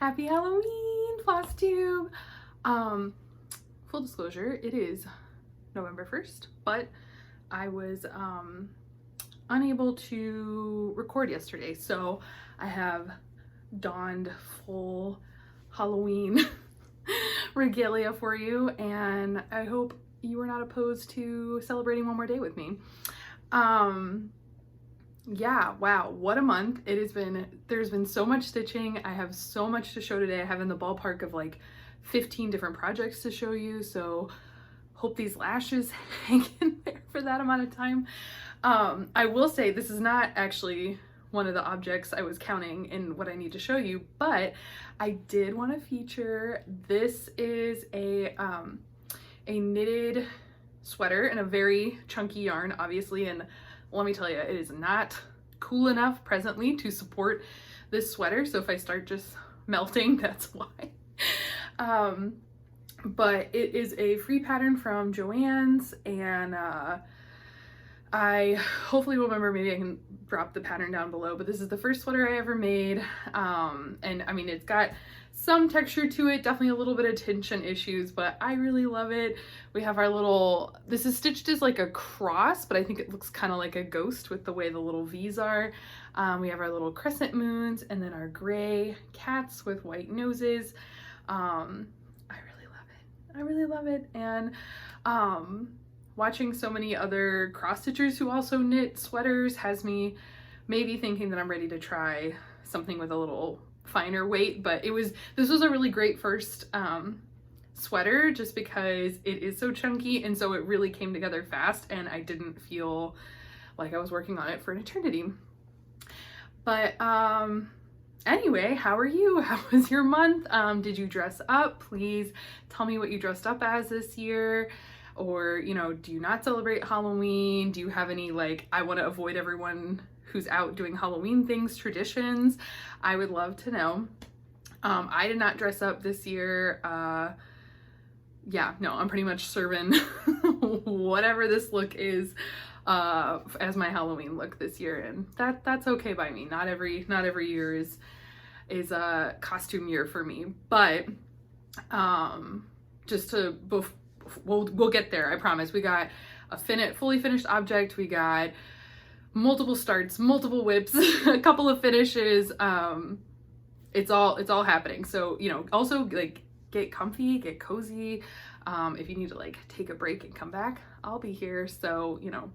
Happy Halloween, Flosstube! Full disclosure, it is November 1st, but I was unable to record yesterday, so I have donned full Halloween regalia for you, and I hope you are not opposed to celebrating one more day with me. Yeah, wow, what a month it has been. There's been so much stitching. I have so much to show today. I have in the ballpark of like 15 different projects to show you, so hope these lashes hang in there for that amount of time. I will say this is not actually one of the objects I was counting in what I need to show you, but I did want to feature, this is a knitted sweater in a very chunky yarn, obviously, and let me tell you, it is not cool enough presently to support this sweater, so if I start just melting, that's why. But it is a free pattern from Joann's, and I hopefully will remember, maybe I can drop the pattern down below, but this is the first sweater I ever made, and I mean, it's got some texture to it, definitely a little bit of tension issues, but I really love it. We have our little, this is stitched as like a cross, but I think it looks kind of like a ghost with the way the little V's are. We have our little crescent moons, and then our gray cats with white noses. I really love it, and watching so many other cross stitchers who also knit sweaters has me maybe thinking that I'm ready to try something with a little finer weight, but this was a really great first sweater just because it is so chunky, and so it really came together fast, and I didn't feel like I was working on it for an eternity. But anyway, how are you? How was your month? Did you dress up? Please tell me what you dressed up as this year. Or, you know, do you not celebrate Halloween? Do you have any, like, I want to avoid everyone who's out doing Halloween things, traditions? I would love to know. I did not dress up this year. Yeah, no, I'm pretty much serving whatever this look is as my Halloween look this year, and that's okay by me. Not every year is a costume year for me, but just to we'll get there, I promise. We got a fully finished object, we got multiple starts, multiple whips, a couple of finishes. It's all happening. So, you know, also like get comfy, get cozy. If you need to like take a break and come back, I'll be here. So, you know,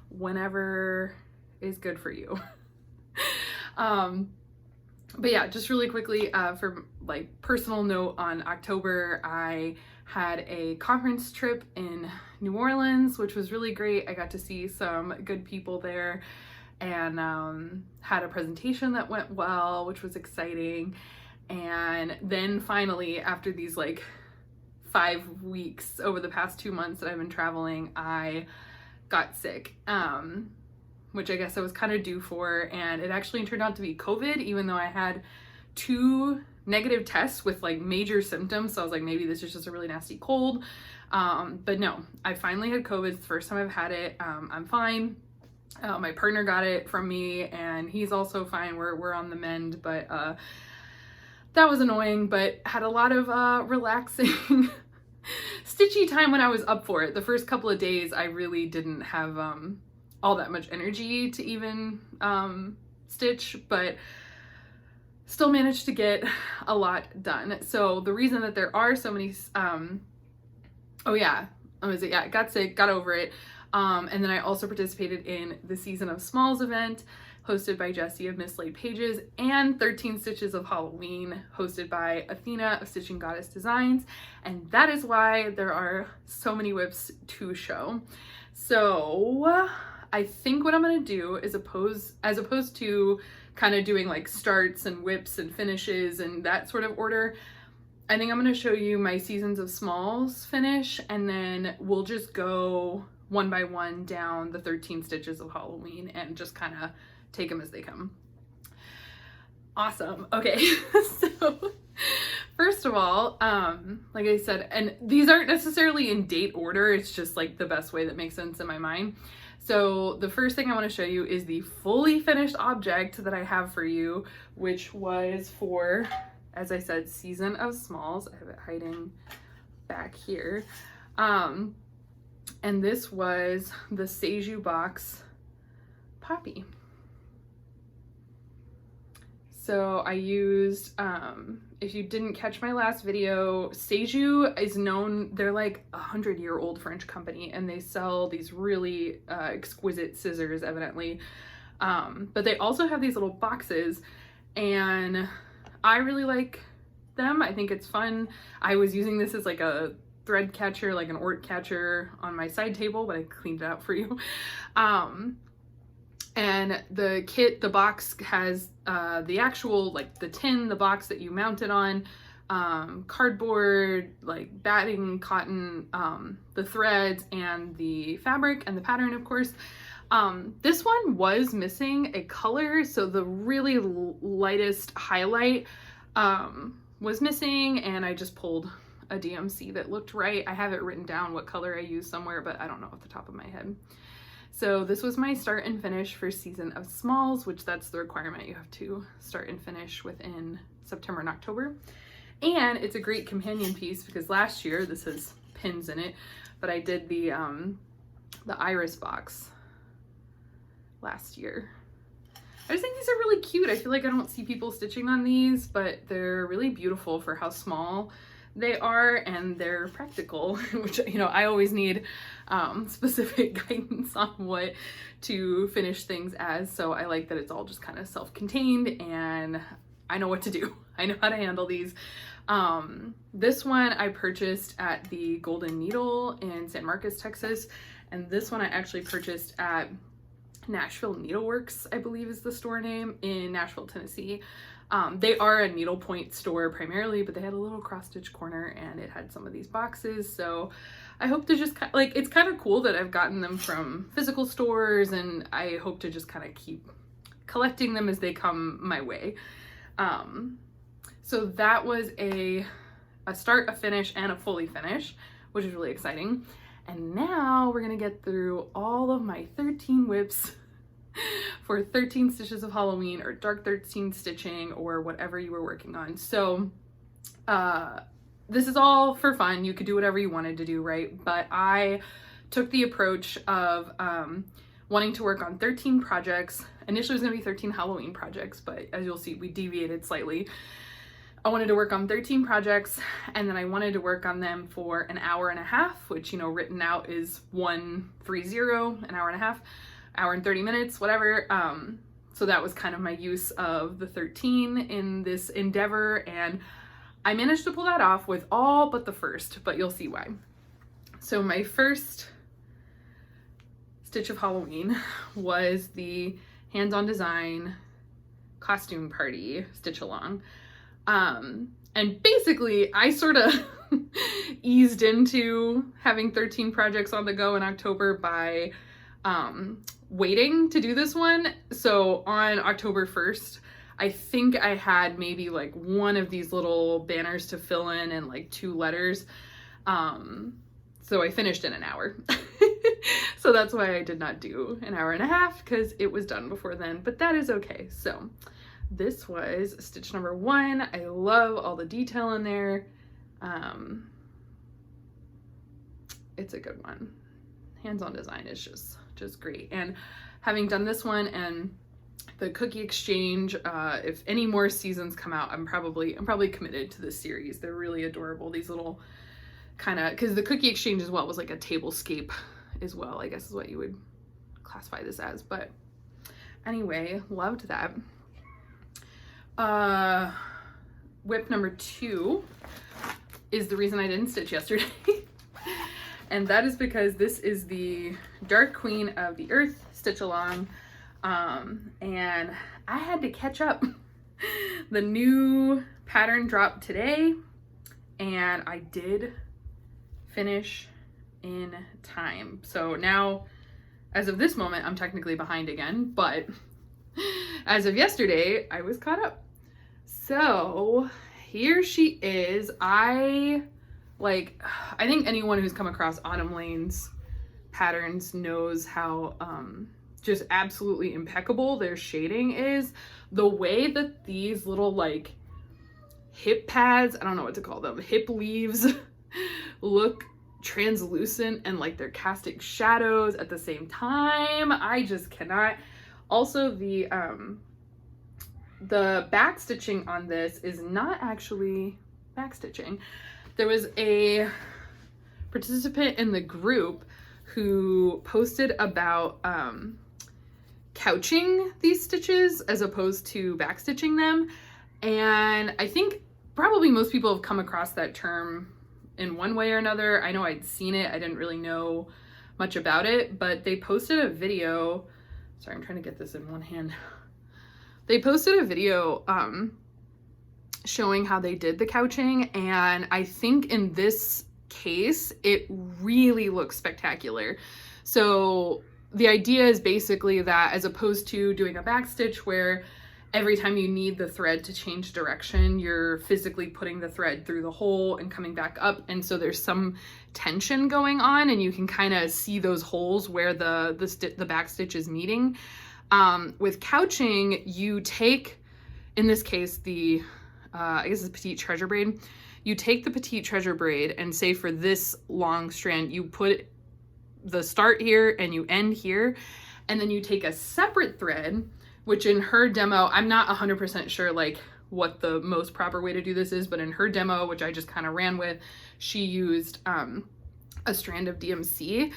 whenever is good for you. But yeah, just really quickly, for like personal note, on October, I had a conference trip in New Orleans, which was really great. I got to see some good people there, and had a presentation that went well, which was exciting. And then finally, after these like 5 weeks over the past 2 months that I've been traveling, I got sick, which I guess I was kind of due for, and it actually turned out to be COVID, even though I had 2 negative tests with like major symptoms. So I was like, maybe this is just a really nasty cold. But no, I finally had COVID. It's the first time I've had it. I'm fine. My partner got it from me, and he's also fine. We're on the mend, but that was annoying, but had a lot of relaxing stitchy time when I was up for it. The first couple of days I really didn't have all that much energy to even stitch, but still managed to get a lot done. So the reason that there are so many, oh yeah, I got sick, got over it. And then I also participated in the Season of Smalls event hosted by Jessie of Mislaid Pages, and 13 Stitches of Halloween hosted by Athena of Stitching Goddess Designs. And that is why there are so many whips to show. So I think what I'm gonna do is, as opposed to kind of doing like starts and whips and finishes and that sort of order, I think I'm gonna show you my Seasons of Smalls finish, and then we'll just go one by one down the 13 Stitches of Halloween and just kind of take them as they come. Awesome. Okay, so first of all, like I said, and these aren't necessarily in date order, it's just like the best way that makes sense in my mind. So the first thing I want to show you is the fully finished object that I have for you, which was for as I said, Season of Smalls. I have it hiding back here. And this was the Sajou box Poppy. So I used, if you didn't catch my last video, Sajou is known, they're like a 100-year-old French company, and they sell these really exquisite scissors, evidently. But they also have these little boxes, and I really like them. I think it's fun. I was using this as like a thread catcher, like an Ort catcher on my side table, but I cleaned it out for you. And the kit, the box has the actual, like the tin, the box that you mount it on, cardboard, like batting, cotton, the threads, and the fabric, and the pattern, of course. This one was missing a color, so the really lightest highlight was missing, and I just pulled a DMC that looked right. I have it written down what color I used somewhere, but I don't know off the top of my head. So this was my start and finish for Season of Smalls, which that's the requirement. You have to start and finish within September and October. And it's a great companion piece because last year, this has pins in it, but I did the iris box last year. I just think these are really cute. I feel like I don't see people stitching on these, but they're really beautiful for how small they are, and they're practical, which, you know, I always need specific guidance on what to finish things as. So I like that it's all just kind of self-contained and I know what to do. I know how to handle these. This one I purchased at the Golden Needle in San Marcos, Texas. And this one I actually purchased at Nashville Needleworks, I believe is the store name, in Nashville, Tennessee. They are a needlepoint store primarily, but they had a little cross-stitch corner and it had some of these boxes. So I hope to just like, it's kind of cool that I've gotten them from physical stores, and I hope to just kind of keep collecting them as they come my way. So that was a start, a finish, and a fully finish, which is really exciting. And now we're gonna get through all of my 13 whips for 13 stitches of Halloween, or dark 13 stitching, or whatever you were working on. So this is all for fun. You could do whatever you wanted to do, right? But I took the approach of wanting to work on 13 projects. Initially it was gonna be 13 Halloween projects, but as you'll see, we deviated slightly. I wanted to work on 13 projects, and then I wanted to work on them for an hour and a half, which, you know, written out is 1:30, an hour and a half, hour and 30 minutes, whatever. So that was kind of my use of the 13 in this endeavor, and I managed to pull that off with all but the first, but you'll see why. So my first stitch of Halloween was the hands-on design costume party stitch along. And basically I sort of eased into having 13 projects on the go in October by waiting to do this one. So on October 1st, I think I had maybe like one of these little banners to fill in and like 2 letters. So I finished in an hour. So that's why I did not do an hour and a half, because it was done before then, but that is okay. So this was stitch number 1. I love all the detail in there. It's a good one. Hands-on design is just great. And having done this one and the cookie exchange, if any more seasons come out, I'm probably committed to this series. They're really adorable. These little kind of, because the cookie exchange as well was like a tablescape as well, I guess is what you would classify this as. But anyway, loved that. Whip number 2 is the reason I didn't stitch yesterday. And that is because this is the Dark Queen of the Earth stitch along. And I had to catch up. The new pattern dropped today, and I did finish in time. So now, as of this moment, I'm technically behind again, but as of yesterday, I was caught up. So here she is. I think anyone who's come across Autumn Lane's patterns knows how just absolutely impeccable their shading is. The way that these little like hip pads, I don't know what to call them, hip leaves look translucent and like they're casting shadows at the same time. I just cannot. Also, the back stitching on this is not actually back stitching. There was a participant in the group who posted about couching these stitches as opposed to back stitching them, and I think probably most people have come across that term in one way or another. I know I'd seen it, I didn't really know much about it, but they posted a video. Sorry, I'm trying to get this in one hand. They posted a video showing how they did the couching, and I think in this case it really looks spectacular. So the idea is basically that as opposed to doing a back stitch where every time you need the thread to change direction, you're physically putting the thread through the hole and coming back up, and so there's some tension going on and you can kind of see those holes where the back stitch is meeting. With couching, you take, in this case, the I guess it's petite treasure braid. You take the petite treasure braid and say for this long strand, you put the start here and you end here, and then you take a separate thread, which in her demo, I'm not 100% sure like what the most proper way to do this is, but in her demo, which I just kind of ran with, she used a strand of DMC.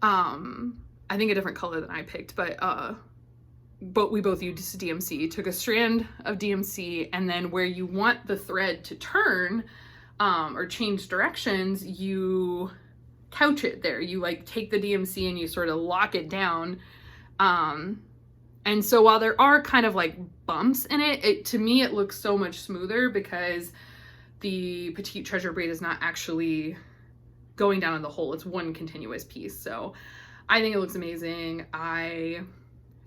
I think a different color than I picked, but we both used DMC. Took a strand of DMC, and then where you want the thread to turn or change directions, you couch it there. You like take the DMC and you sort of lock it down. And so while there are kind of like bumps in it, to me it looks so much smoother because the petite treasure braid is not actually going down in the hole. It's one continuous piece. So I think it looks amazing. I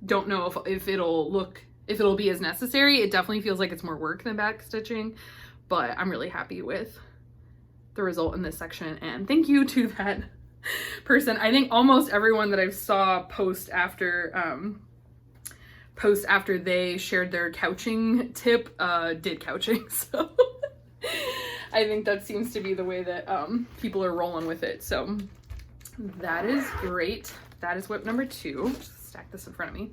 don't know if it'll be as necessary. It definitely feels like it's more work than back stitching, but I'm really happy with the result in this section, and thank you to that person. I think almost everyone that I saw post after they shared their couching tip did couching, so I think that seems to be the way that people are rolling with it. So that is great. That is whip number 2. Just stack this in front of me.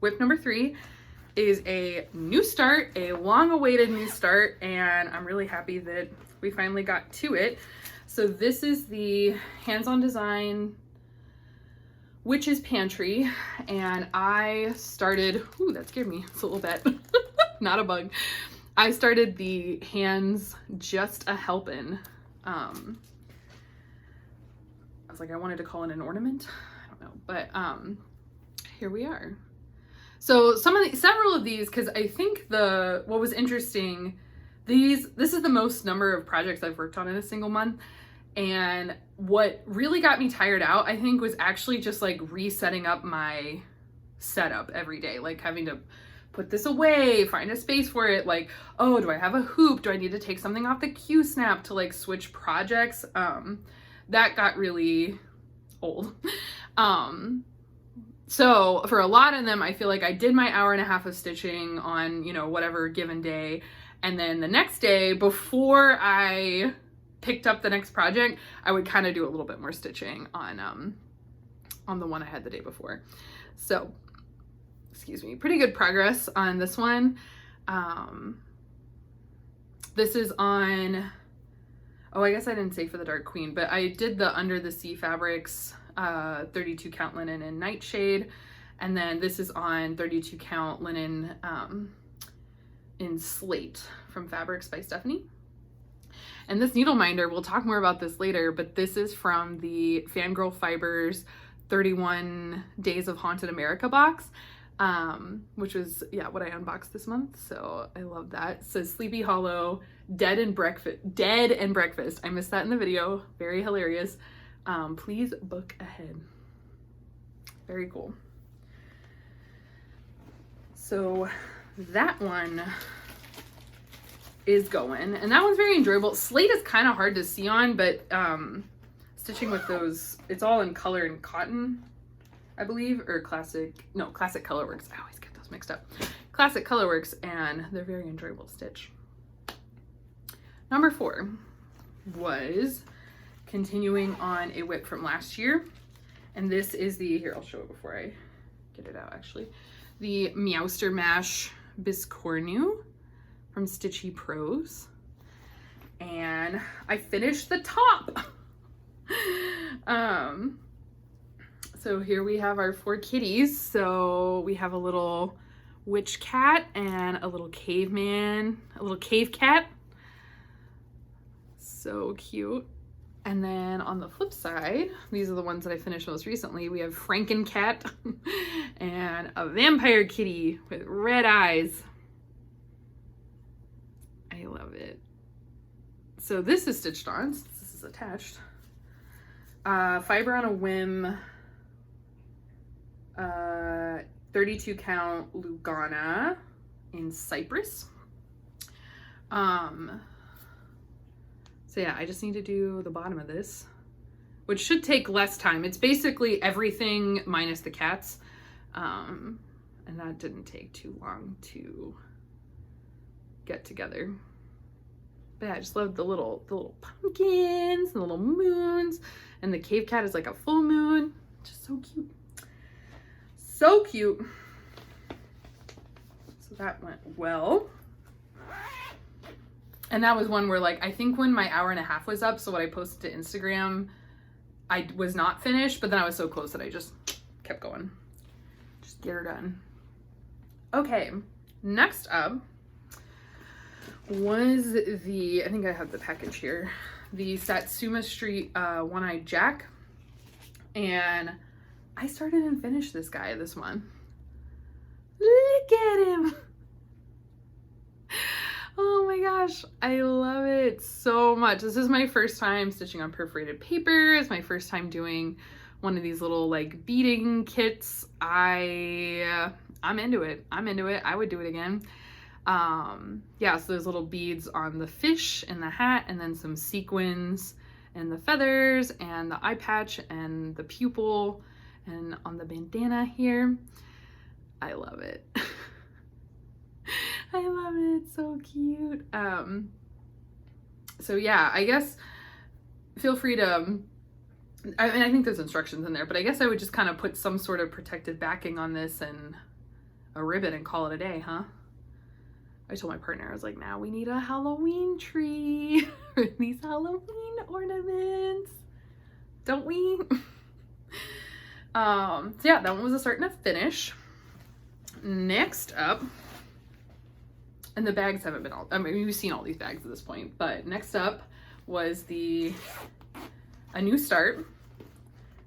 Whip number 3 is a new start, a long-awaited new start, and I'm really happy that we finally got to it. So this is the hands-on design Witch's Pantry, and I started, ooh, that scared me, it's a little bit, not a bug. I started the hands just a helpin'. I was like, I wanted to call it an ornament, I don't know, but here we are. So several of these, because I think what was interesting, this is the most number of projects I've worked on in a single month. And what really got me tired out, I think, was actually just like resetting up my setup every day, like having to put this away, find a space for it, like, oh, do I have a hoop? Do I need to take something off the Q-snap to like switch projects? That got really old. So for a lot of them, I feel like I did my hour and a half of stitching on, whatever given day. And then the next day, before I picked up the next project, I would kind of do a little bit more stitching on the one I had the day before. So, excuse me, pretty good progress on this one. This is on, oh, I guess I didn't say for the Dark Queen, but I did the Under the Sea Fabrics 32 count linen in Nightshade, and then this is on 32 count linen in Slate from Fabrics by Stephanie. And this needle minder, we'll talk more about this later, but this is from the Fangirl Fibers 31 Days of Haunted America box, which was, what I unboxed this month. So I love that. It says Sleepy Hollow, Dead and Breakfast. I missed that in the video. Very hilarious. Please book ahead. Very cool. So that one is going, and that one's very enjoyable. Slate is kind of hard to see on, but stitching with those, it's all in color and cotton, I believe, or classic Colorworks. I always get those mixed up. classic colorworks, and they're very enjoyable to stitch. Number 4 was continuing on a whip from last year, and this is the, here I'll show it before I get it out actually, the Meowster Mash Biscornu from Stitchy Prose, and I finished the top. So here we have our 4 kitties. So we have a little witch cat and a little caveman, a little cave cat. So cute. And then on the flip side, these are the ones that I finished most recently. We have Frankencat and a vampire kitty with red eyes. I love it. So this is stitched on, since this is attached. Fiber on a Whim, 32 count Lugana in Cypress. So yeah, I just need to do the bottom of this, which should take less time. It's basically everything minus the cats. And that didn't take too long to get together. But yeah, I just love the little pumpkins, the little moons, and the cave cat is like a full moon. Just so cute. So cute. So that went well. And that was one where, like, I think when my hour and a half was up, so what I posted to Instagram, I was not finished, but then I was so close that I just kept going. Just get her done. Okay, next up was the, I think I have the package here, the Satsuma Street One-Eyed Jack. And I started and finished this guy this month. Look at him. Oh my gosh, I love it so much. This is my first time stitching on perforated paper. It's my first time doing one of these little like beading kits. I'm into it. I'm into it. I would do it again. Yeah, so there's little beads on the fish and the hat, and then some sequins and the feathers and the eye patch and the pupil and on the bandana here. I love it. I love it. It's so cute. So yeah, I guess feel free to, I mean, I think there's instructions in there, but I guess I would just kind of put some sort of protective backing on this and a ribbon and call it a day, huh? I told my partner, I was like, now we need a Halloween tree for these Halloween ornaments, don't we? So yeah, that one was a start and a finish. Next up, and the bags haven't been all, I mean, we've seen all these bags at this point, but next up was a new start,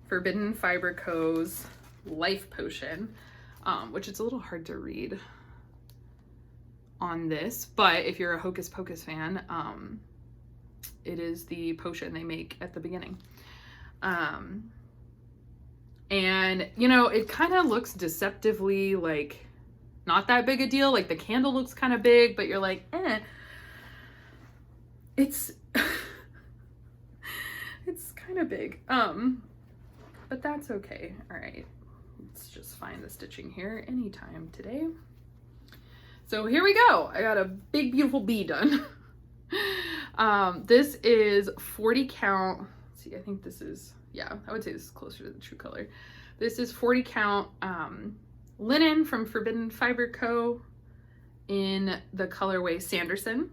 Forbidden Fiber Co.'s Life Potion, which it's a little hard to read on this, but if you're a Hocus Pocus fan, it is the potion they make at the beginning. And you know, it kind of looks deceptively like not that big a deal. Like the candle looks kind of big, but you're like, it's it's kind of big. But that's okay. All right, let's just find the stitching here anytime today. So here we go. I got a big beautiful bee done. This is 40 count. Let's see, I think this is, yeah, I would say this is closer to the true color. This is 40 count linen from Forbidden Fiber Co. in the colorway Sanderson.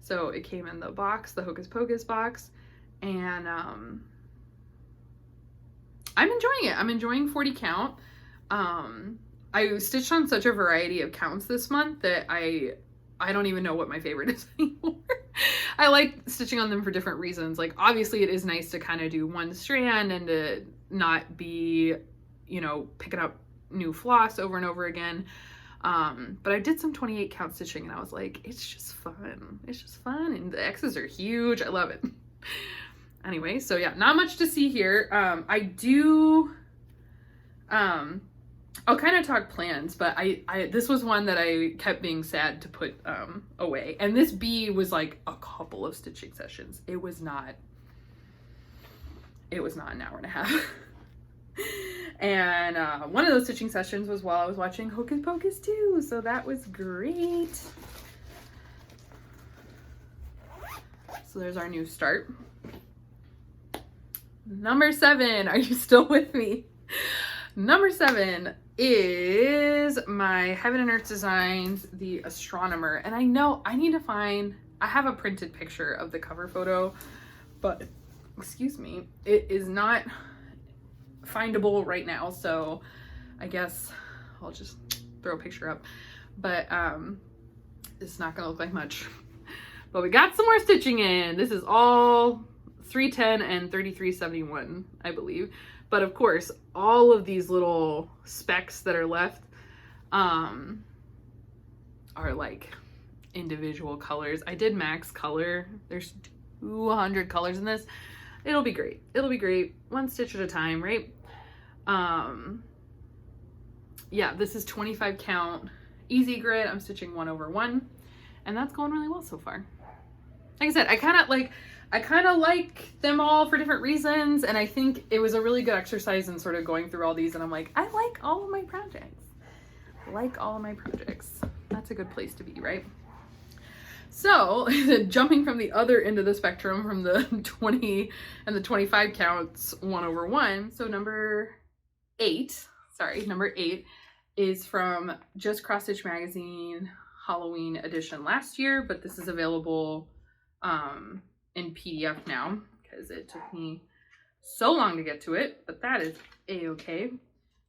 So it came in the box, the Hocus Pocus box, and I'm enjoying it. I'm enjoying 40 count. I stitched on such a variety of counts this month that I don't even know what my favorite is anymore. I like stitching on them for different reasons. Like obviously it is nice to kind of do one strand and to not be, you know, picking up new floss over and over again. But I did some 28 count stitching and I was like, it's just fun. It's just fun. And the X's are huge. I love it. Anyway, so yeah, not much to see here. I'll kind of talk plans, but this was one that I kept being sad to put away. And this bee was like a couple of stitching sessions. It was not an hour and a half. And one of those stitching sessions was while I was watching Hocus Pocus 2, so that was great. So there's our new start. Number 7, are you still with me? Number 7 is my Heaven and Earth Designs, the Astronomer. And I know I need to find, I have a printed picture of the cover photo, but excuse me, it is not findable right now. So I guess I'll just throw a picture up, but it's not gonna look like much. But we got some more stitching in. This is all 310 and 3371, I believe. But of course, all of these little specks that are left are like individual colors. I did max color. There's 200 colors in this. It'll be great. It'll be great. One stitch at a time, right? Yeah, this is 25 count easy grid. I'm stitching 1/1, and that's going really well so far. Like I said, I kind of like them all for different reasons, and I think it was a really good exercise in sort of going through all these, and I'm like, I like all of my projects. I like all of my projects. That's a good place to be, right? So jumping from the other end of the spectrum, from the 20 and the 25 counts 1/1. So number 8 is from Just Cross Stitch Magazine Halloween edition last year, but this is available in PDF now because it took me so long to get to it, but that is a-okay.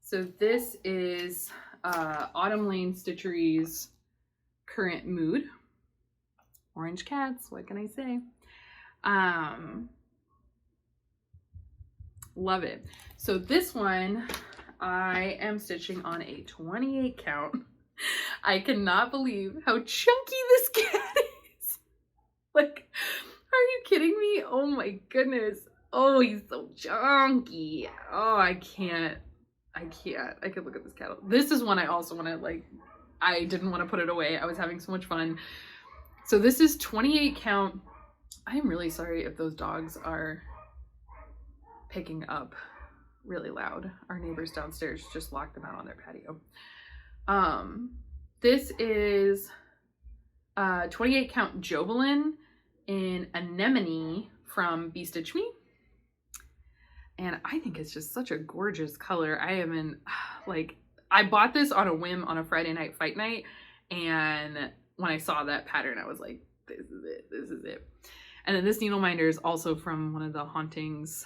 So this is Autumn Lane Stitchery's Current Mood. Orange cats, what can I say? Love it. So this one I am stitching on a 28 count. I cannot believe how chunky this cat is. Like, are you kidding me? Oh my goodness. Oh, he's so chunky. Oh, I can't. I could look at this cat. This is one I also want to, like, I didn't want to put it away. I was having so much fun. So this is 28 count. I am really sorry if those dogs are picking up really loud. Our neighbors downstairs just locked them out on their patio. This is 28 count Jovelin in Anemone from Be Stitch Me. And I think it's just such a gorgeous color. I am in, like, I bought this on a whim on a Friday night fight night, and when I saw that pattern, I was like, this is it, this is it. And then this needle minder is also from one of the Hauntings,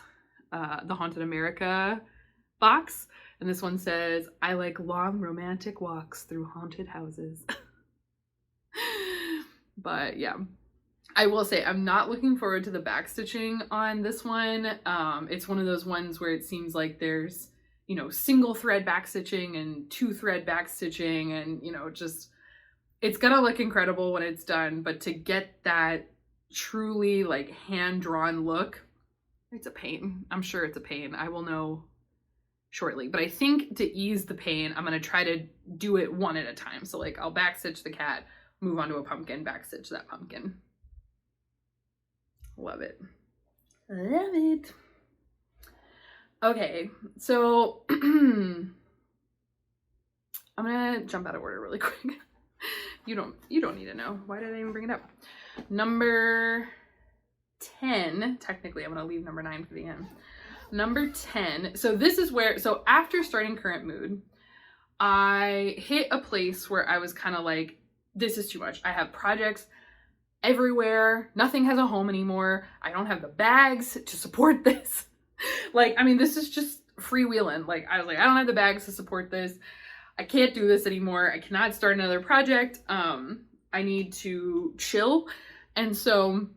the Haunted America box. And this one says, I like long romantic walks through haunted houses. But yeah, I will say I'm not looking forward to the back stitching on this one. It's one of those ones where it seems like there's, you know, single thread back stitching and 2 thread back stitching, and, you know, just, it's gonna look incredible when it's done, but to get that truly like hand-drawn look, it's a pain. I'm sure it's a pain. I will know shortly, but I think to ease the pain, I'm gonna try to do it one at a time. So like, I'll back stitch the cat, move on to a pumpkin, back stitch that pumpkin. Love it. Love it. Okay, so I'm gonna jump out of order really quick. You don't need to know. Why did I even bring it up? Number 10, technically I'm gonna leave number 9 for the end. Number 10, so this is where, so after starting Current Mood, I hit a place where I was kind of like, this is too much. I have projects everywhere. Nothing has a home anymore. I don't have the bags to support this. Like, I mean, this is just freewheeling. Like, I was like, I don't have the bags to support this. I can't do this anymore. I cannot start another project. I need to chill. And so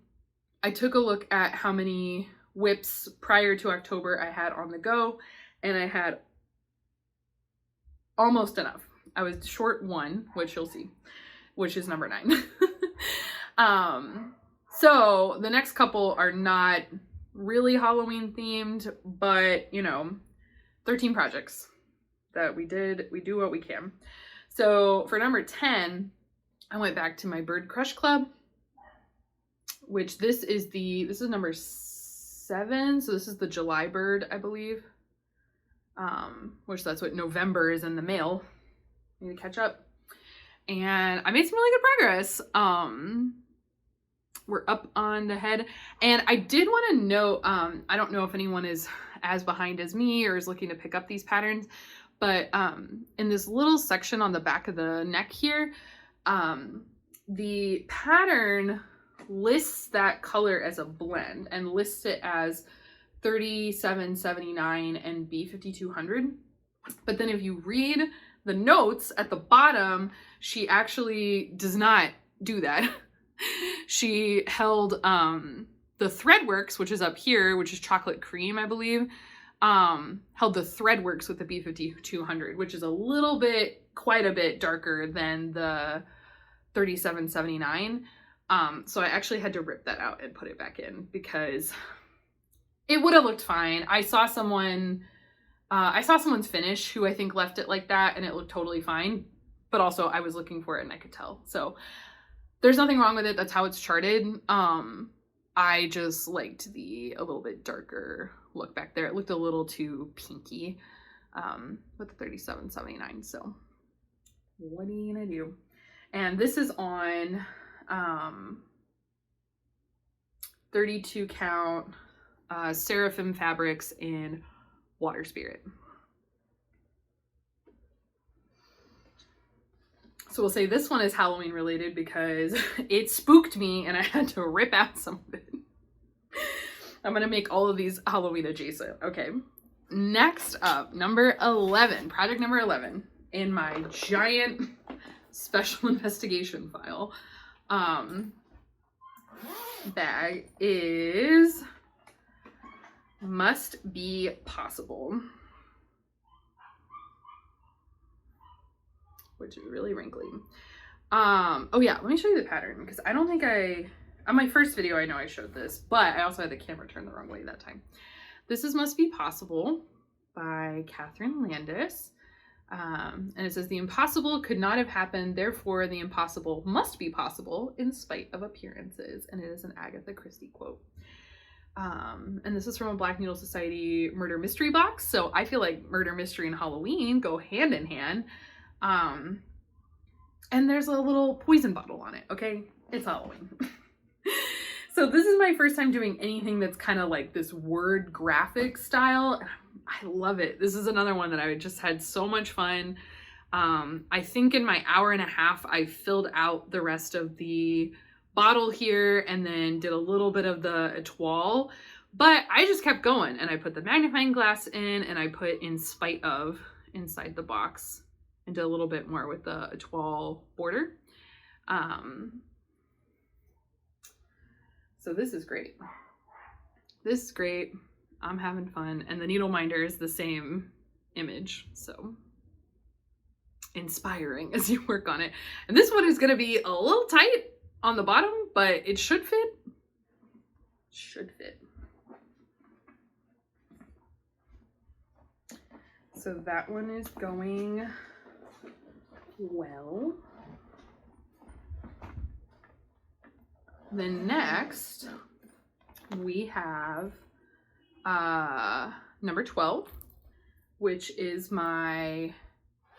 I took a look at how many whips prior to October I had on the go, and I had almost enough. I was short 1, which you'll see, which is number 9. So the next couple are not really Halloween themed, but, you know, 13 projects that we do what we can. So for number 10, I went back to my Bird Crush Club, which this is number 7. So this is the July bird, I believe. which that's what November is in the mail. Need to catch up. And I made some really good progress. We're up on the head. And I did want to note, I don't know if anyone is as behind as me or is looking to pick up these patterns, but in this little section on the back of the neck here, the pattern lists that color as a blend and lists it as 3779 and B5200. But then if you read the notes at the bottom, she actually does not do that. She held the Threadworks, which is up here, which is chocolate cream, I believe, held the Threadworks with the B5200, which is a little bit, quite a bit darker than the 3779. So I actually had to rip that out and put it back in because it would have looked fine. I saw someone's finish who I think left it like that and it looked totally fine, but also I was looking for it and I could tell. So there's nothing wrong with it. That's how it's charted. I just liked a little bit darker look back there. It looked a little too pinky with the 3779. So what are you gonna do? And this is on 32 count Seraphim fabrics in Water Spirit. So we'll say this one is Halloween related because it spooked me and I had to rip out some of it. I'm gonna make all of these Halloween adjacent. Okay, next up, number 11, project number 11 in my giant special investigation file bag is Must Be Possible, which is really wrinkly. Oh yeah, let me show you the pattern because I don't think on my first video I know I showed this, but I also had the camera turned the wrong way that time. This is Must Be Possible by Catherine Landis. And it says, the impossible could not have happened, therefore the impossible must be possible in spite of appearances. And it is an Agatha Christie quote. And this is from a Black Needle Society murder mystery box. So I feel like murder mystery and Halloween go hand in hand. And there's a little poison bottle on it. Okay, it's Halloween. So this is my first time doing anything that's kind of like this word graphic style. I love it. This is another one that I just had so much fun. I think in my hour and a half, I filled out the rest of the bottle here and then did a little bit of the étoile, but I just kept going and I put the magnifying glass in and I put in spite of inside the box and did a little bit more with the étoile border. So this is great. This is great. I'm having fun. And the needle minder is the same image. So inspiring as you work on it. And this one is going to be a little tight on the bottom, but it should fit. Should fit. So that one is going well. Then next we have number 12, which is my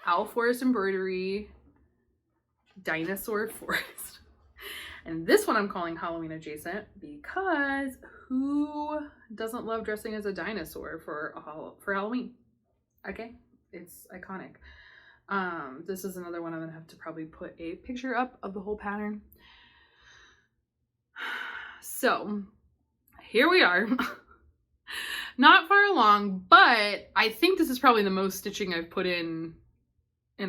Owl Forest Embroidery Dinosaur Forest. And this one I'm calling Halloween adjacent because who doesn't love dressing as a dinosaur for Halloween? Okay, it's iconic. This is another one I'm gonna have to probably put a picture up of the whole pattern. So here we are. Not far along, but I think this is probably the most stitching I've put in a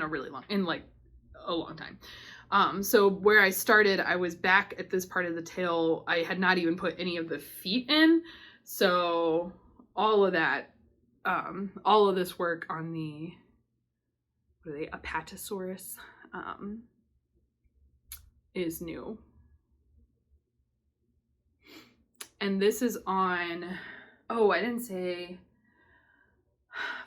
long time. So where I started, I was back at this part of the tail. I had not even put any of the feet in. So all of that, all of this work on the, what are they, Apatosaurus, is new. And this is on, oh, I didn't say,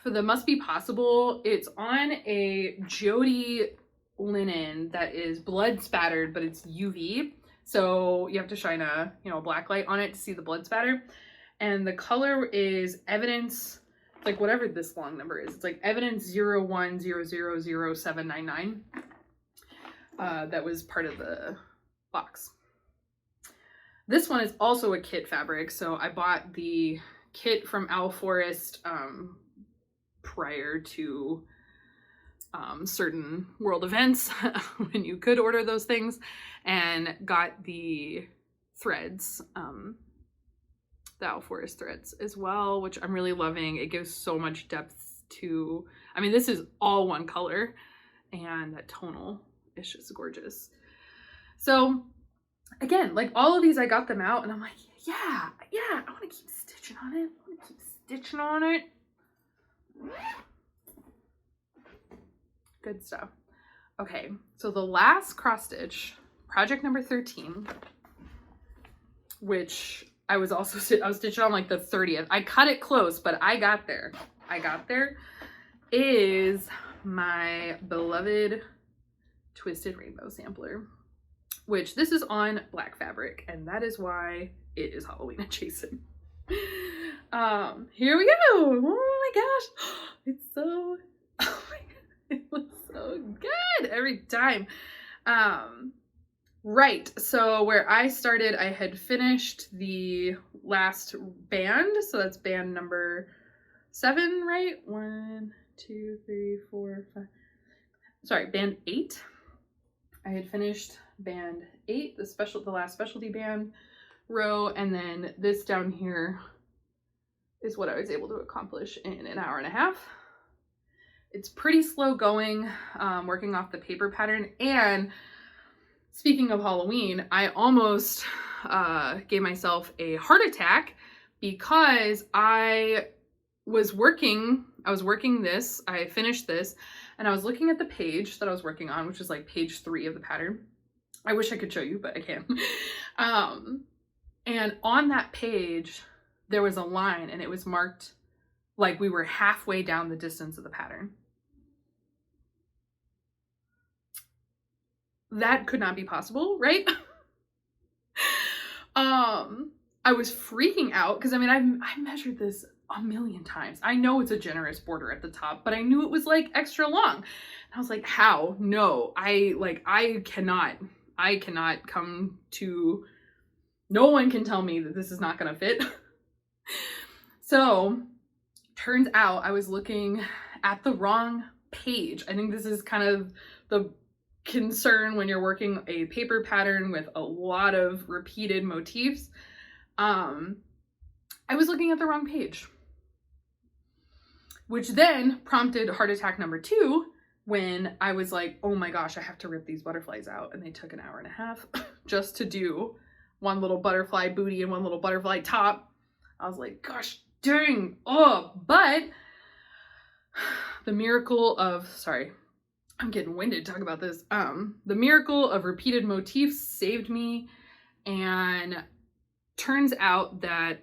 for the Must Be Possible, it's on a Jody linen that is blood spattered, but it's UV. So you have to shine a, black light on it to see the blood spatter. And the color is Evidence like whatever this long number is. It's like evidence 01000799. That was part of the box. This one is also a kit fabric, so I bought the kit from Owl Forest prior to certain world events when you could order those things, and got the threads, the Owl Forest threads as well, which I'm really loving. It gives so much depth to, I mean, this is all one color, and that tonal is just gorgeous. So again, like all of these, I got them out and I'm like, yeah, I want to keep stitching on it. Good stuff. Okay, so the last cross stitch, project number 13, which I was stitching on like the 30th. I cut it close, but I got there. Is my beloved Twisted Rainbow sampler, which this is on black fabric, and that is why it is Halloween adjacent. Here we go. Oh my gosh, it's so, oh my god, it looks so good every time. Right, so where I started, I had finished the last band, so that's band number 7, right? 1, 2, 3, 4, 5. Sorry, band 8. I had finished band 8, the last specialty band row, and then this down here is what I was able to accomplish in an hour and a half. It's pretty slow going, working off the paper pattern. And speaking of Halloween, I almost gave myself a heart attack because I was working this, I finished this, and I was looking at the page that I was working on, which is like page 3 of the pattern. I wish I could show you, but I can't. And on that page, there was a line and it was marked like we were halfway down the distance of the pattern. That could not be possible, right? I was freaking out because I mean, I measured this a million times. I know it's a generous border at the top, but I knew it was like extra long. And I was like, how? No, I cannot come to, no one can tell me that this is not gonna fit. So turns out I was looking at the wrong page. I think this is kind of the concern when you're working a paper pattern with a lot of repeated motifs. I was looking at the wrong page, which then prompted heart attack number 2 when I was like, oh my gosh, I have to rip these butterflies out. And they took an hour and a half just to do one little butterfly booty and one little butterfly top. I was like, gosh dang, oh, but the miracle of, sorry, I'm getting winded talking about this. The miracle of repeated motifs saved me, and turns out that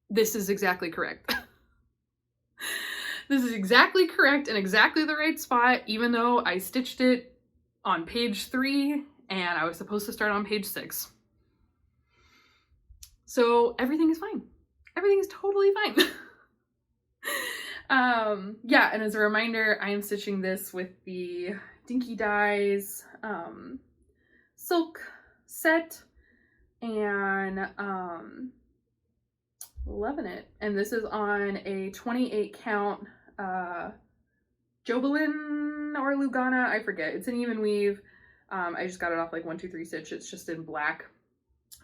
this is exactly correct. This is exactly correct and exactly the right spot, even though I stitched it on page 3 and I was supposed to start on page 6. So everything is fine. Everything is totally fine. Yeah, and as a reminder, I am stitching this with the Dinky Dyes silk set, and loving it. And this is on a 28 count Jobelin or Lugana, I forget. It's an even weave. I just got it off like 1, 2, 3 stitch. It's just in black.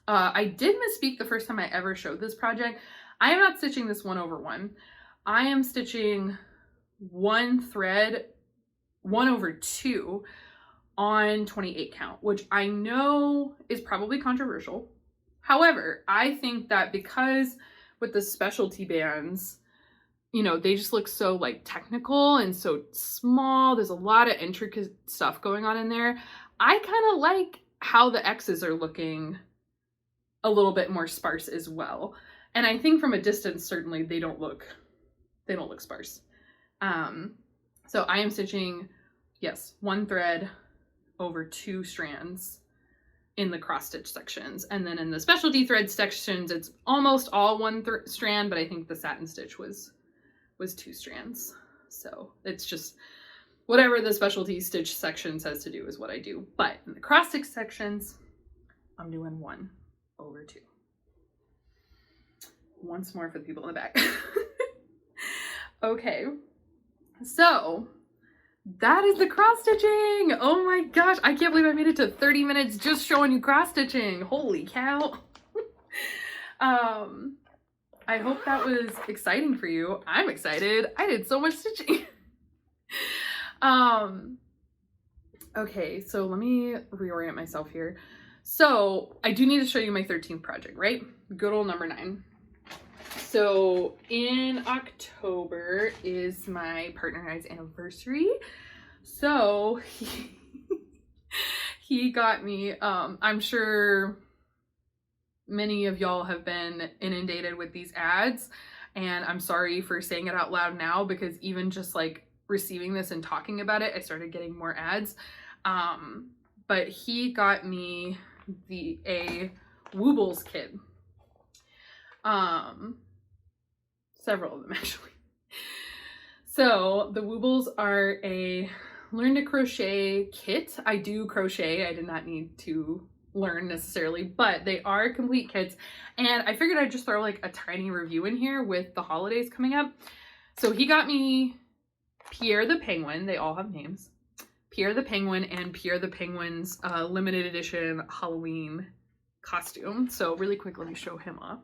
I did misspeak the first time I ever showed this project. I am not stitching this 1/1. I am stitching one thread 1/2 on 28 count, which I know is probably controversial. However, I think that because with the specialty bands, you know, they just look so like technical and so small. There's a lot of intricate stuff going on in there. I kind of like how the X's are looking a little bit more sparse as well. And I think from a distance, certainly they don't look sparse. So I am stitching, yes, one thread over 2 strands in the cross stitch sections. And then in the specialty thread sections, it's almost all one strand, but I think the satin stitch was 2 strands. So it's just whatever the specialty stitch section says to do is what I do. But in the cross stitch sections, I'm doing 1/2. Once more for the people in the back. Okay, so that is the cross stitching. Oh my gosh, I can't believe I made it to 30 minutes just showing you cross stitching. Holy cow. I hope that was exciting for you. I'm excited. I did so much stitching. Okay, so let me reorient myself here. So I do need to show you my 13th project, right? Good old number 9. So in October is my partner and I's anniversary. So he got me, I'm sure many of y'all have been inundated with these ads, and I'm sorry for saying it out loud now, because even just like receiving this and talking about it, I started getting more ads. But he got me a Woobles kit. Several of them actually. So the Woobles are a learn to crochet kit. I do crochet. I did not need to learn necessarily, but they are complete kits. And I figured I'd just throw like a tiny review in here with the holidays coming up. So he got me Pierre the Penguin. They all have names. Pierre the Penguin and Pierre the Penguin's limited edition Halloween costume. So really quick, let me show him off.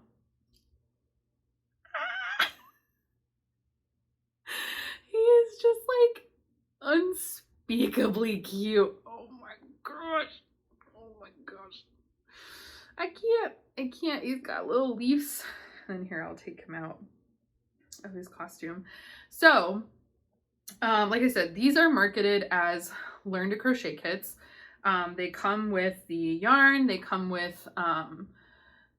He is just like unspeakably cute. Oh my gosh. Oh my gosh. I can't. He's got little leaves. And here, I'll take him out of his costume. So, like I said, these are marketed as learn to crochet kits. They come with the yarn. They come with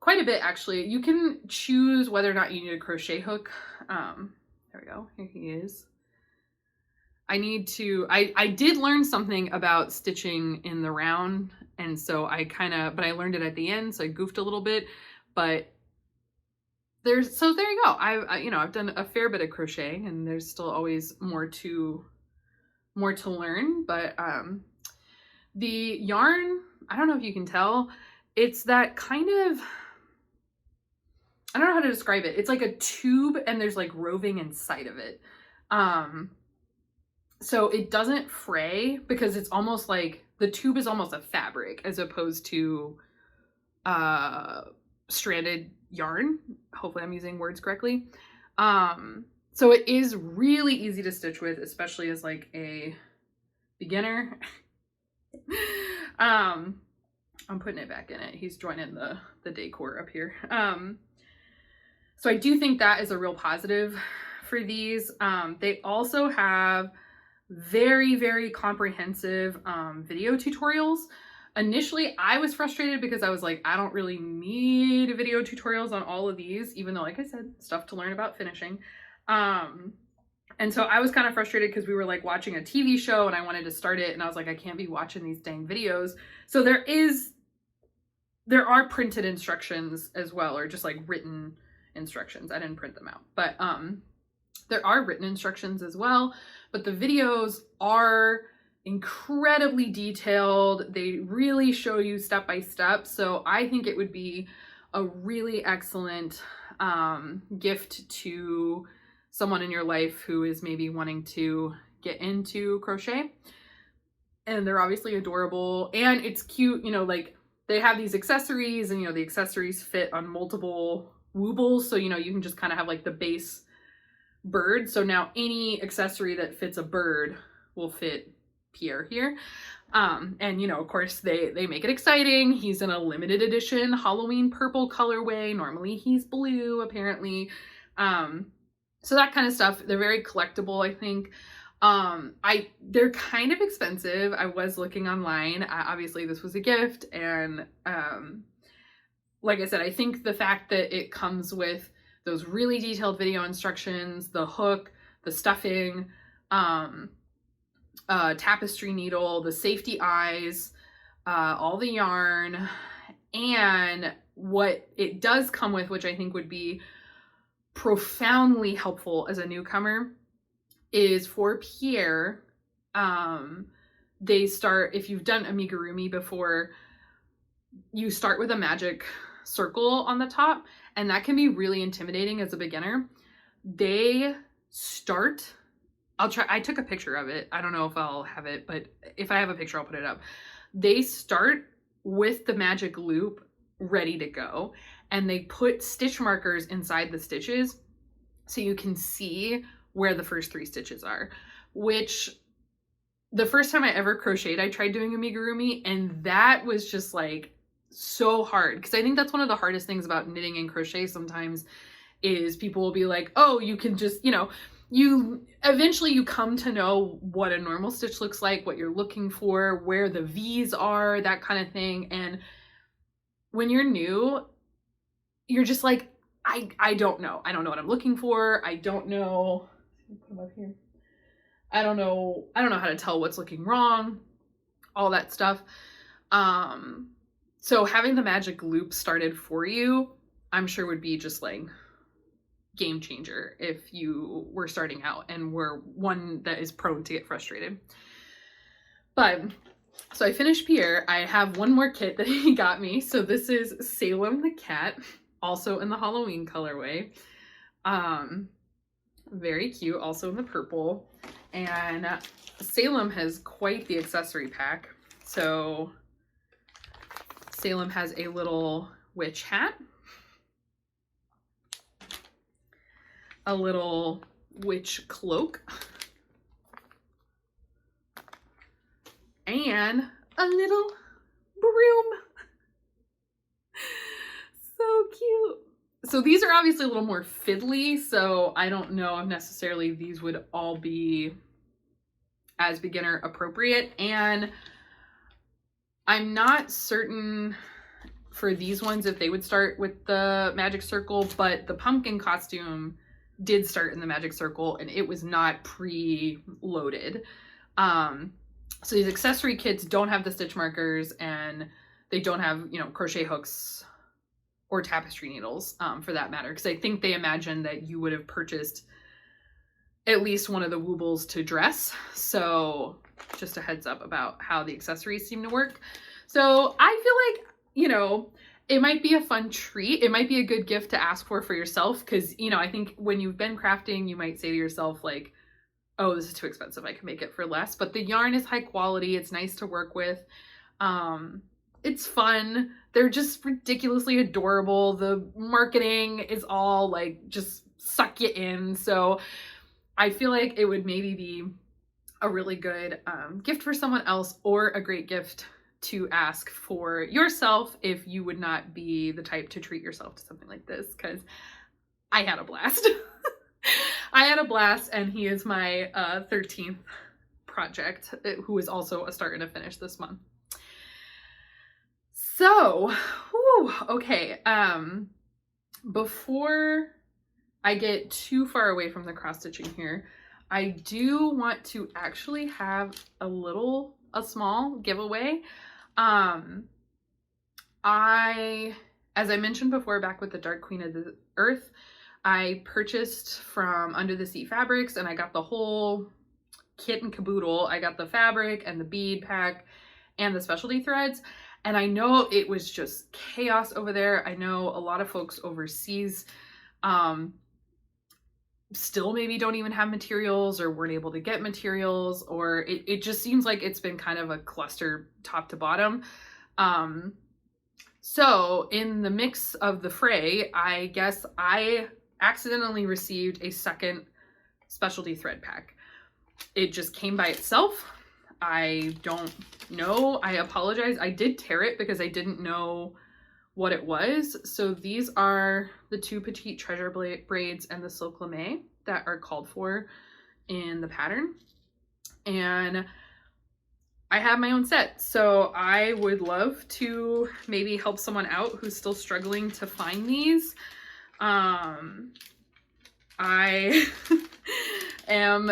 quite a bit, actually. You can choose whether or not you need a crochet hook. There we go. Here he is. I did learn something about stitching in the round, and so but I learned it at the end, so I goofed a little bit, but there you go. I've done a fair bit of crocheting, and there's still always more to learn, but the yarn, I don't know if you can tell, it's that kind of, I don't know how to describe it. It's like a tube and there's like roving inside of it. So it doesn't fray because it's almost like the tube is almost a fabric as opposed to stranded yarn. Hopefully I'm using words correctly. So it is really easy to stitch with, especially as like a beginner. I'm putting it back in it. He's joining the decor up here. So I do think that is a real positive for these. They also have very, very comprehensive video tutorials. Initially, I was frustrated because I was like, I don't really need video tutorials on all of these, even though, like I said, stuff to learn about finishing. And so I was kind of frustrated because we were like watching a TV show and I wanted to start it, and I was like, I can't be watching these dang videos. So there are printed instructions as well, or just like written instructions. I didn't print them out, but there are written instructions as well, but the videos are incredibly detailed. They really show you step by step. So I think it would be a really excellent gift to someone in your life who is maybe wanting to get into crochet. And they're obviously adorable, and it's cute, like they have these accessories, and the accessories fit on multiple Woobles, so you can just kind of have like the base bird. So now any accessory that fits a bird will fit Pierre here. And of course they make it exciting. He's in a limited edition Halloween purple colorway. Normally he's blue, apparently. So that kind of stuff. They're very collectible, I think. They're kind of expensive. I was looking online. Obviously this was a gift, and like I said, I think the fact that it comes with those really detailed video instructions, the hook, the stuffing, tapestry needle, the safety eyes, all the yarn, and what it does come with, which I think would be profoundly helpful as a newcomer, is for Pierre, they start, if you've done amigurumi before, you start with a magic circle on the top, and that can be really intimidating as a beginner. They start, I took a picture of it. I don't know if I'll have it, but if I have a picture, I'll put it up. They start with the magic loop ready to go, and they put stitch markers inside the stitches so you can see where the first 3 stitches are, which the first time I ever crocheted, I tried doing amigurumi, and that was just like so hard, because I think that's one of the hardest things about knitting and crochet sometimes is people will be like, oh, you can just, you know, you eventually you come to know what a normal stitch looks like, what you're looking for, where the V's are, that kind of thing. And when you're new, you're just like, I don't know. I don't know what I'm looking for. I don't know. Put them up here. I don't know how to tell what's looking wrong, all that stuff. So having the magic loop started for you, I'm sure would be just like game changer if you were starting out and were one that is prone to get frustrated. But so I finished Pierre. I have one more kit that he got me. So this is Salem the cat, also in the Halloween colorway. Very cute, also in the purple. And Salem has quite the accessory pack. So Salem has a little witch hat, a little witch cloak, and a little broom. So cute. So these are obviously a little more fiddly, so I don't know if necessarily these would all be as beginner appropriate. And I'm not certain for these ones if they would start with the magic circle, but the pumpkin costume did start in the magic circle and it was not pre-loaded. So these accessory kits don't have the stitch markers, and they don't have, you know, crochet hooks or tapestry needles, for that matter, because I think they imagined that you would have purchased at least one of the Woobles to dress. So just a heads up about how the accessories seem to work. So I feel like, you know, it might be a fun treat. It might be a good gift to ask for yourself, because, you know, I think when you've been crafting, you might say to yourself like, oh, this is too expensive, I can make it for less. But the yarn is high quality. It's nice to work with. It's fun. They're just ridiculously adorable. The marketing is all like just suck you in. So I feel like it would maybe be a really good gift for someone else, or a great gift to ask for yourself if you would not be the type to treat yourself to something like this, because I had a blast. I had a blast, and he is my 13th project, who is also a start and a finish this month. So, whew, okay, before I get too far away from the cross stitching here, I do want to actually have a small giveaway. As I mentioned before, back with the Dark Queen of the Earth, I purchased from Under the Sea Fabrics, and I got the whole kit and caboodle. I got the fabric and the bead pack and the specialty threads. And I know it was just chaos over there. I know a lot of folks overseas still maybe don't even have materials, or weren't able to get materials, or it just seems like it's been kind of a cluster top to bottom. So in the mix of the fray, I guess I accidentally received a second specialty thread pack. It just came by itself. I don't know. I apologize. I did tear it because I didn't know what it was. So these are the 2 petite treasure braids and the silk lame that are called for in the pattern. And I have my own set. So I would love to maybe help someone out who's still struggling to find these. I am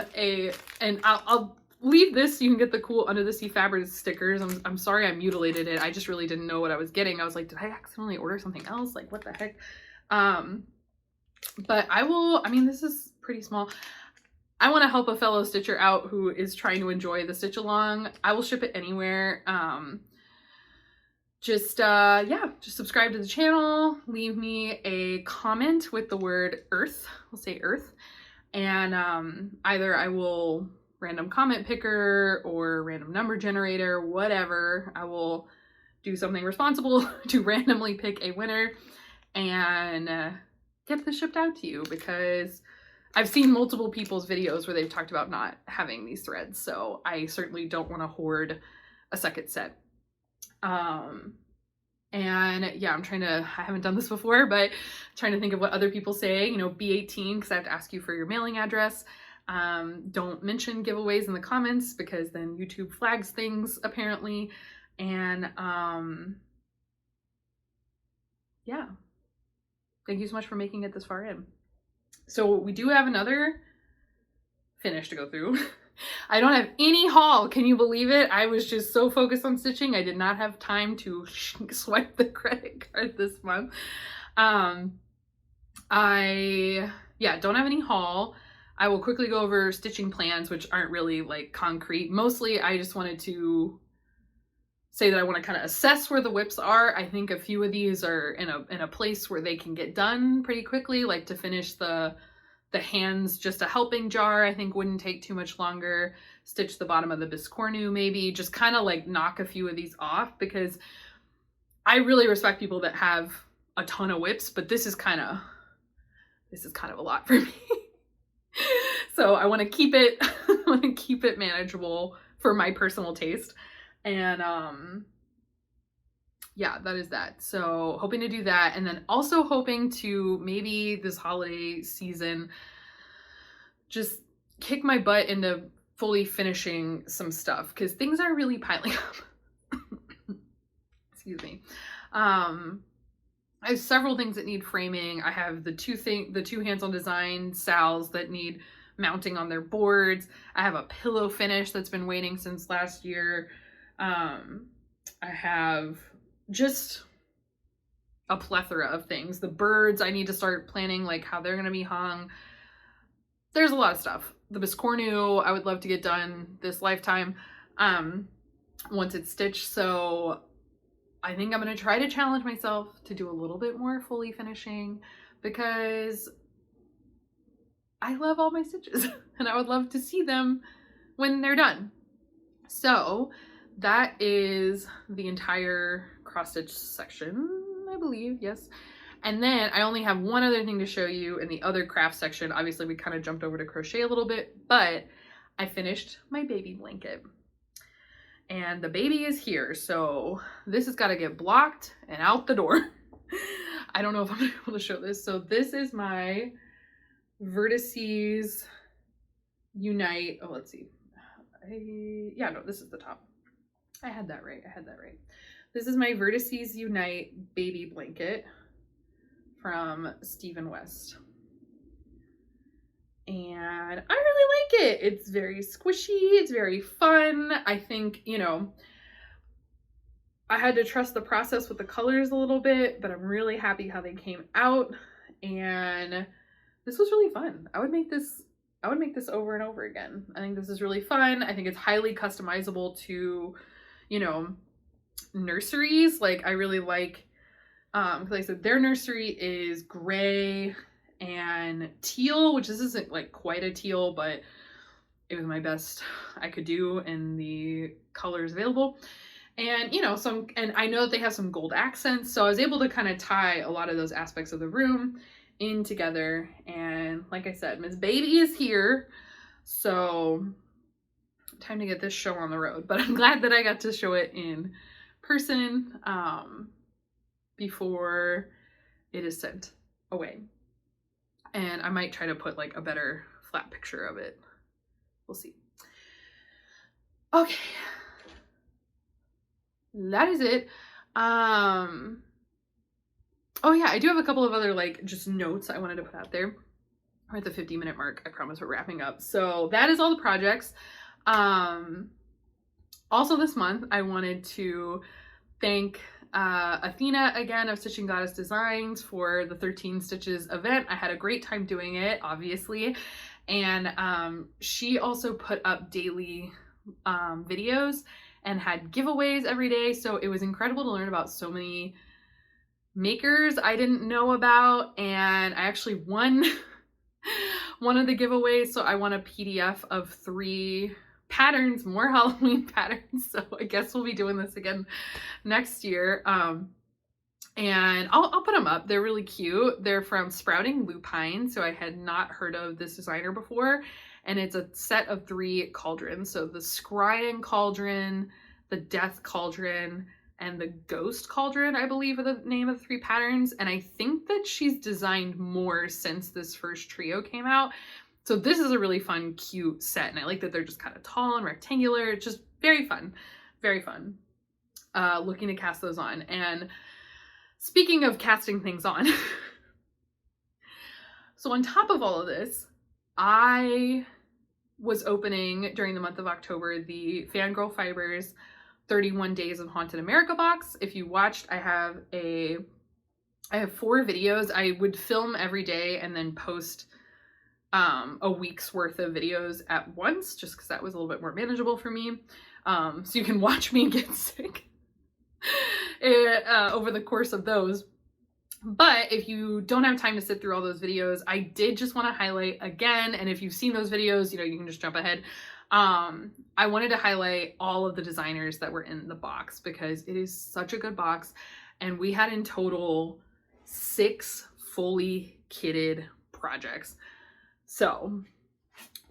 and I'll leave this so you can get the cool Under the Sea Fabric stickers. I'm sorry I mutilated it. I just really didn't know what I was getting. I was like, did I accidentally order something else? Like, what the heck? But I mean, this is pretty small. I want to help a fellow stitcher out who is trying to enjoy the stitch along. I will ship it anywhere. Yeah, just subscribe to the channel, leave me a comment with the word earth. We'll say earth. And either I will random comment picker or random number generator, whatever. I will do something responsible to randomly pick a winner and get this shipped out to you, because I've seen multiple people's videos where they've talked about not having these threads. So I certainly don't want to hoard a second set. And yeah, I haven't done this before, but trying to think of what other people say, you know, B18, because I have to ask you for your mailing address. Don't mention giveaways in the comments, because then YouTube flags things apparently. And yeah, thank you so much for making it this far in. So we do have another finish to go through. I don't have any haul. Can you believe it? I was just so focused on stitching. I did not have time to swipe the credit card this month. I don't have any haul. I will quickly go over stitching plans, which aren't really like concrete. Mostly I just wanted to say that I want to kind of assess where the whips are. I think a few of these are in a place where they can get done pretty quickly, like to finish the hands, just a helping jar, I think wouldn't take too much longer. Stitch the bottom of the Biscornu, maybe just kind of like knock a few of these off, because I really respect people that have a ton of whips, but this is kind of a lot for me. So I want to keep it manageable for my personal taste. And yeah, that is that. So hoping to do that. And then also hoping to maybe this holiday season just kick my butt into fully finishing some stuff, because things are really piling up. Excuse me. I have several things that need framing. I have the two hands-on design sals that need mounting on their boards. I have a pillow finish that's been waiting since last year. I have just a plethora of things. The birds, I need to start planning like how they're going to be hung. There's a lot of stuff. The Biscornu, I would love to get done this lifetime once it's stitched. So I think I'm going to try to challenge myself to do a little bit more fully finishing, because I love all my stitches and I would love to see them when they're done. So that is the entire cross stitch section, I believe, yes. And then I only have one other thing to show you in the other craft section. Obviously we kind of jumped over to crochet a little bit, but I finished my baby blanket. And the baby is here, so this has got to get blocked and out the door. I don't know if I'm gonna be able to show this. So this is my Vertices Unite. Oh, let's see. Yeah, no, this is the top. I had that right. This is my Vertices Unite baby blanket from Stephen West. And I really like it. It's very squishy. It's very fun. I think, you know, I had to trust the process with the colors a little bit, but I'm really happy how they came out. And this was really fun. I would make this over and over again. I think this is really fun. I think it's highly customizable to, you know, nurseries. Like I really like, like I said, their nursery is gray and teal, which this isn't like quite a teal, but it was my best I could do in the colors available. And, you know, and I know that they have some gold accents, so I was able to kind of tie a lot of those aspects of the room in together. And like I said, Miss Baby is here, so time to get this show on the road. But I'm glad that I got to show it in person before it is sent away. And I might try to put like a better flat picture of it. We'll see. Okay. That is it. Oh yeah, I do have a couple of other like just notes I wanted to put out there. We're at the 50-minute mark. I promise we're wrapping up. So that is all the projects. Also this month, I wanted to thank Athena again of Stitching Goddess Designs for the 13 Stitches event. I had a great time doing it, obviously. And she also put up daily videos and had giveaways every day. So it was incredible to learn about so many makers I didn't know about. And I actually won one of the giveaways. So I won a PDF of 3 patterns, more Halloween patterns. So I guess we'll be doing this again next year. And I'll put them up. They're really cute. They're from Sprouting Lupine. So I had not heard of this designer before. And it's a set of 3 cauldrons. So the Scrying Cauldron, the Death Cauldron, and the Ghost Cauldron, I believe, are the name of the 3 patterns. And I think that she's designed more since this first trio came out. So this is a really fun, cute set. And I like that they're just kind of tall and rectangular. It's just very fun. Very fun. Looking to cast those on. And speaking of casting things on, so on top of all of this, I was opening during the month of October the Fangirl Fibers 31 Days of Haunted America box. If you watched, I have 4 videos. I would film every day and then post a week's worth of videos at once, just because that was a little bit more manageable for me. So you can watch me get sick over the course of those. But if you don't have time to sit through all those videos, I did just want to highlight again, and if you've seen those videos, you know, you can just jump ahead. I wanted to highlight all of the designers that were in the box because it is such a good box. And we had in total 6 fully kitted projects. So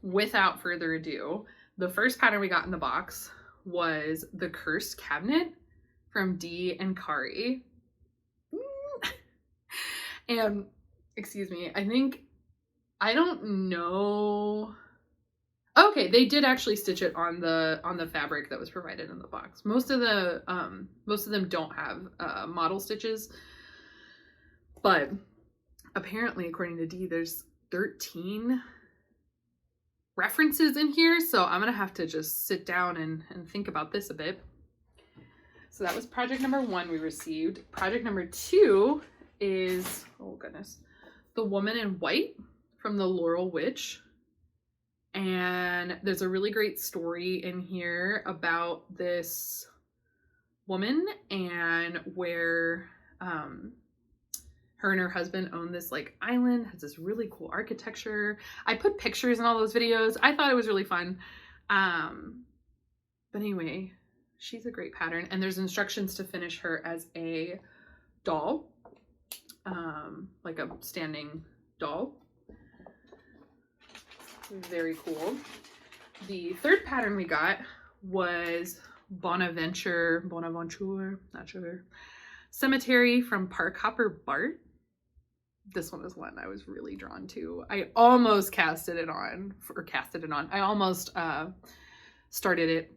without further ado, the first pattern we got in the box was the Cursed Cabinet from Dee and Kari. And excuse me, I don't know. Okay, they did actually stitch it on the fabric that was provided in the box. Most of them don't have model stitches, but apparently, according to Dee, there's 13 references in here, so I'm gonna have to just sit down and think about this a bit. So that was project number 1 we received. Project number 2 is, oh goodness, The Woman in White from the Laurel Witch. And there's a really great story in here about this woman and where her and her husband own this like island, has this really cool architecture. I put pictures in all those videos. I thought it was really fun. But anyway, she's a great pattern, and there's instructions to finish her as a doll, like a standing doll. Very cool. The third pattern we got was Bonaventure, not sure, Cemetery from Park Hopper Bart. This one is one I was really drawn to. I almost casted it on. I almost started it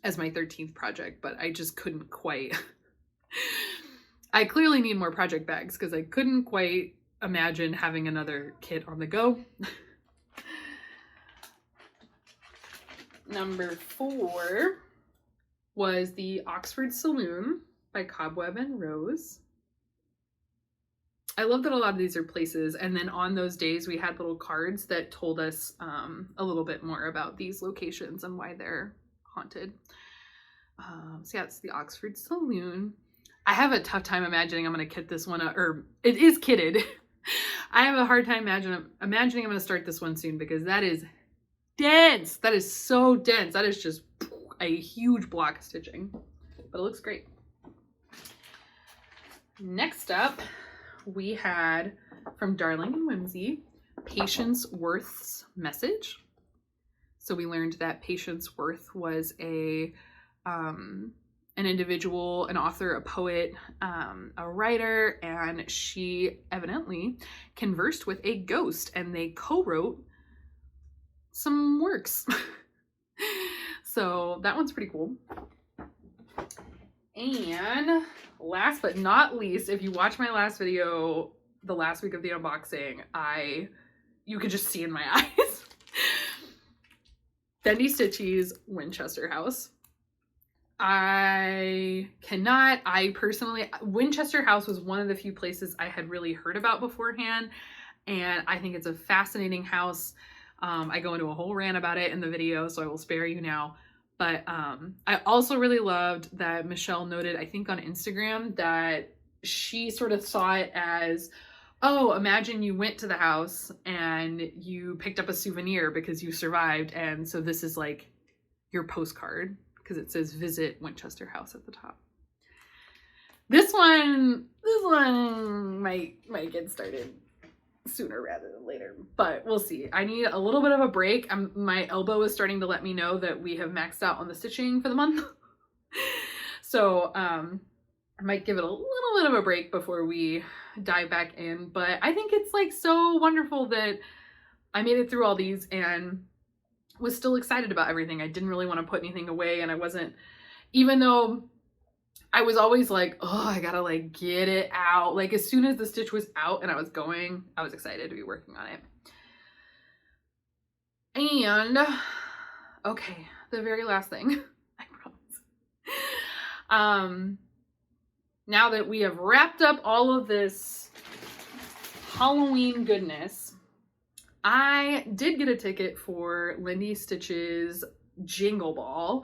as my 13th project, but I just couldn't quite. I clearly need more project bags because I couldn't quite imagine having another kit on the go. Number 4 was the Oxford Saloon by Cobweb and Rose. I love that a lot of these are places, and then on those days we had little cards that told us a little bit more about these locations and why they're haunted. So yeah, it's the Oxford Saloon. I have a tough time imagining I'm going to kit this one up, or it is kitted. I have a hard time imagining I'm going to start this one soon because that is dense. That is so dense. That is just a huge block of stitching, but it looks great. Next up, we had from Darling and Whimsy, Patience Worth's Message. So we learned that Patience Worth was an individual, an author, a poet, a writer, and she evidently conversed with a ghost and they co-wrote some works. So that one's pretty cool. And last but not least, if you watch my last video, the last week of the unboxing, you could just see in my eyes. Bendy Stitchy's Winchester house. Winchester House was one of the few places I had really heard about beforehand, and I think it's a fascinating house. I go into a whole rant about it in the video, so I will spare you now. But I also really loved that Michelle noted, I think on Instagram, that she sort of saw it as, oh, imagine you went to the house and you picked up a souvenir because you survived, and so this is like your postcard, because it says visit Winchester House at the top. This one might get started sooner rather than later, but we'll see. I need a little bit of a break. My elbow is starting to let me know that we have maxed out on the stitching for the month. So I might give it a little bit of a break before we dive back in, but I think it's like so wonderful that I made it through all these and was still excited about everything. I didn't really want to put anything away, and I wasn't, even though I was always like, oh, I gotta like get it out. Like as soon as the stitch was out and I was going, I was excited to be working on it. And okay, the very last thing, I promise. Now that we have wrapped up all of this Halloween goodness, I did get a ticket for Lindy Stitch's Jingle Ball,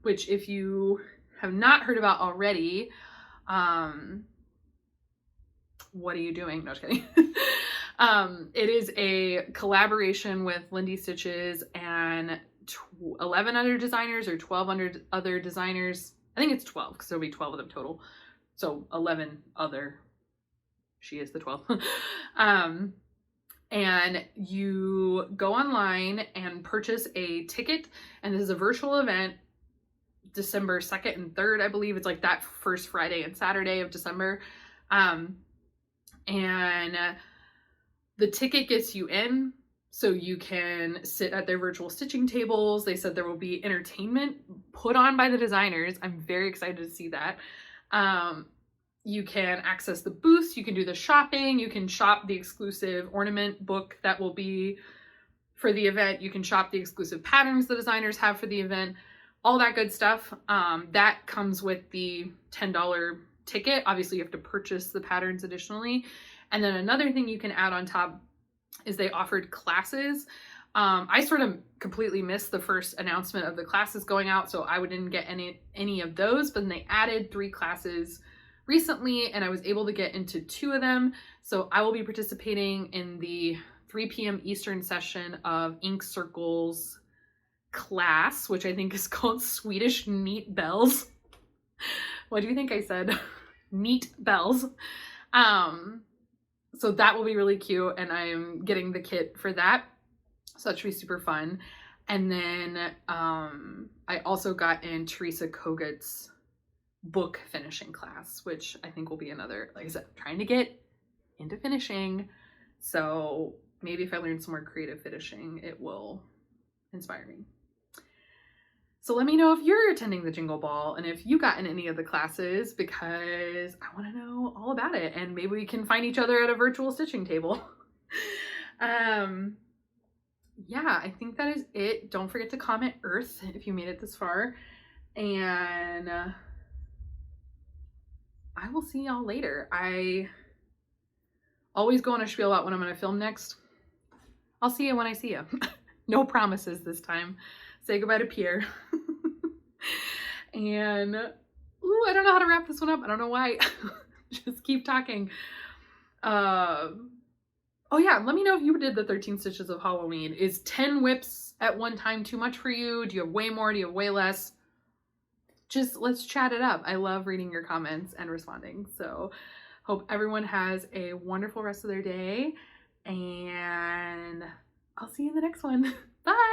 which if you have not heard about already, what are you doing? No, just kidding. It is a collaboration with Lindy Stitches and 11 other designers or 12 other designers. I think it's 12 because there'll be 12 of them total. So 11 other. She is the 12th. And you go online and purchase a ticket, and this is a virtual event, December 2nd and 3rd, I believe. It's like that first Friday and Saturday of December. And the ticket gets you in, so you can sit at their virtual stitching tables. They said there will be entertainment put on by the designers. I'm very excited to see that. You can access the booths, you can do the shopping, you can shop the exclusive ornament book that will be for the event, you can shop the exclusive patterns the designers have for the event, all that good stuff. That comes with the $10 ticket. Obviously you have to purchase the patterns additionally. And then another thing you can add on top is they offered classes. I sort of completely missed the first announcement of the classes going out, so I didn't get any of those, but then they added 3 classes recently, and I was able to get into 2 of them. So I will be participating in the 3 p.m. Eastern session of Ink Circle's class, which I think is called Swedish Neat Bells. What do you think I said? Neat Bells. So that will be really cute, and I'm getting the kit for that. So that should be super fun. And then I also got in Teresa Kogut's book finishing class, which I think will be another, like I said, I'm trying to get into finishing, so maybe if I learn some more creative finishing, it will inspire me. So let me know if you're attending the Jingle Ball and if you got in any of the classes, because I want to know all about it, and maybe we can find each other at a virtual stitching table. Yeah, I think that is it. Don't forget to comment Earth if you made it this far, and I will see y'all later. I always go on a spiel about when I'm going to film next. I'll see you when I see you. No promises this time. Say goodbye to Pierre. And, ooh, I don't know how to wrap this one up. I don't know why. Just keep talking. Oh yeah, let me know if you did the 13 stitches of Halloween. Is 10 whips at one time too much for you? Do you have way more? Do you have way less? Just let's chat it up. I love reading your comments and responding. So hope everyone has a wonderful rest of their day, and I'll see you in the next one. Bye.